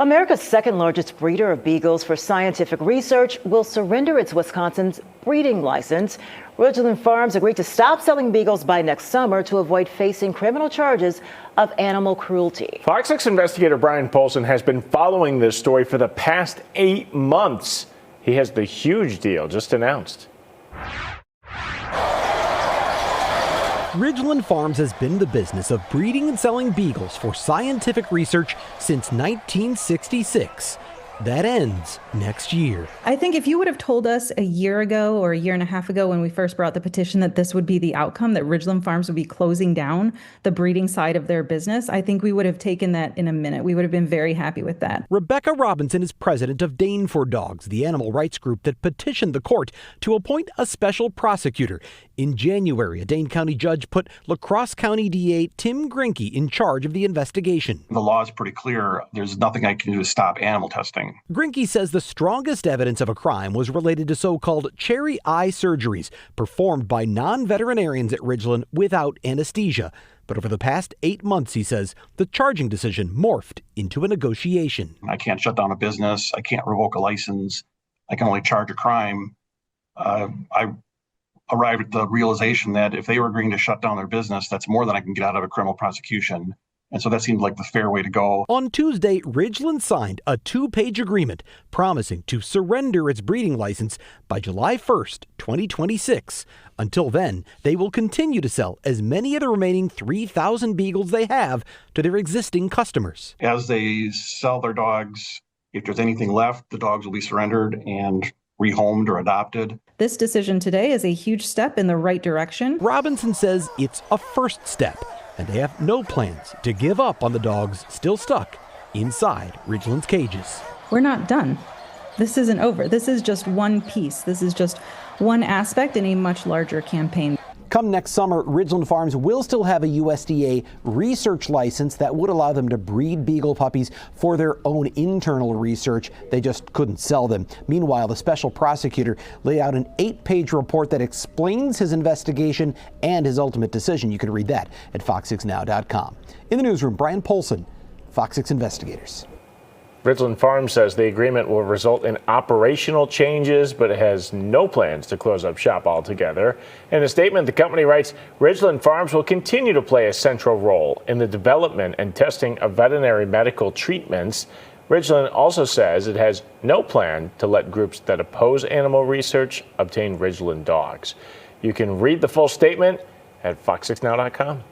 America's second largest breeder of beagles for scientific research will surrender its Wisconsin's breeding license. Ridgeland Farms agreed to stop selling beagles by next summer to avoid facing criminal charges of animal cruelty. Fox 6 investigator Brian Polson has been following this story for the past 8 months. He has the huge deal just announced. Ridgeland Farms has been in the business of breeding and selling beagles for scientific research since 1966. That ends next year. I think if you would have told us a year ago or a year and a half ago when we first brought the petition that this would be the outcome, that Ridgeland Farms would be closing down the breeding side of their business, I think we would have taken that in a minute. We would have been very happy with that. Rebecca Robinson is president of Dane for Dogs, the animal rights group that petitioned the court to appoint a special prosecutor. In January, a Dane County judge put La Crosse County DA Tim Grinke in charge of the investigation. The law is pretty clear. There's nothing I can do to stop animal testing. Grinke says the strongest evidence of a crime was related to so-called cherry eye surgeries performed by non-veterinarians at Ridgeland without anesthesia. But over the past 8 months, he says, the charging decision morphed into a negotiation. I can't shut down a business. I can't revoke a license. I can only charge a crime. I arrived at the realization that if they were agreeing to shut down their business, that's more than I can get out of a criminal prosecution. And so that seemed like the fair way to go. On Tuesday, Ridgeland signed a 2-page agreement promising to surrender its breeding license by July 1st, 2026. Until then, they will continue to sell as many of the remaining 3,000 beagles they have to their existing customers. As they sell their dogs, if there's anything left, the dogs will be surrendered and rehomed or adopted. This decision today is a huge step in the right direction. Robinson says it's a first step, and they have no plans to give up on the dogs still stuck inside Ridgeland's cages. We're not done. This isn't over. This is just one piece. This is just one aspect in a much larger campaign. Come next summer, Ridgeland Farms will still have a USDA research license that would allow them to breed beagle puppies for their own internal research. They just couldn't sell them. Meanwhile, the special prosecutor laid out an 8-page report that explains his investigation and his ultimate decision. You can read that at fox6now.com. In the newsroom, Brian Polson, Fox 6 Investigators. Ridgeland Farms says the agreement will result in operational changes, but it has no plans to close up shop altogether. In a statement, the company writes, Ridgeland Farms will continue to play a central role in the development and testing of veterinary medical treatments. Ridgeland also says it has no plan to let groups that oppose animal research obtain Ridgeland dogs. You can read the full statement at fox6now.com.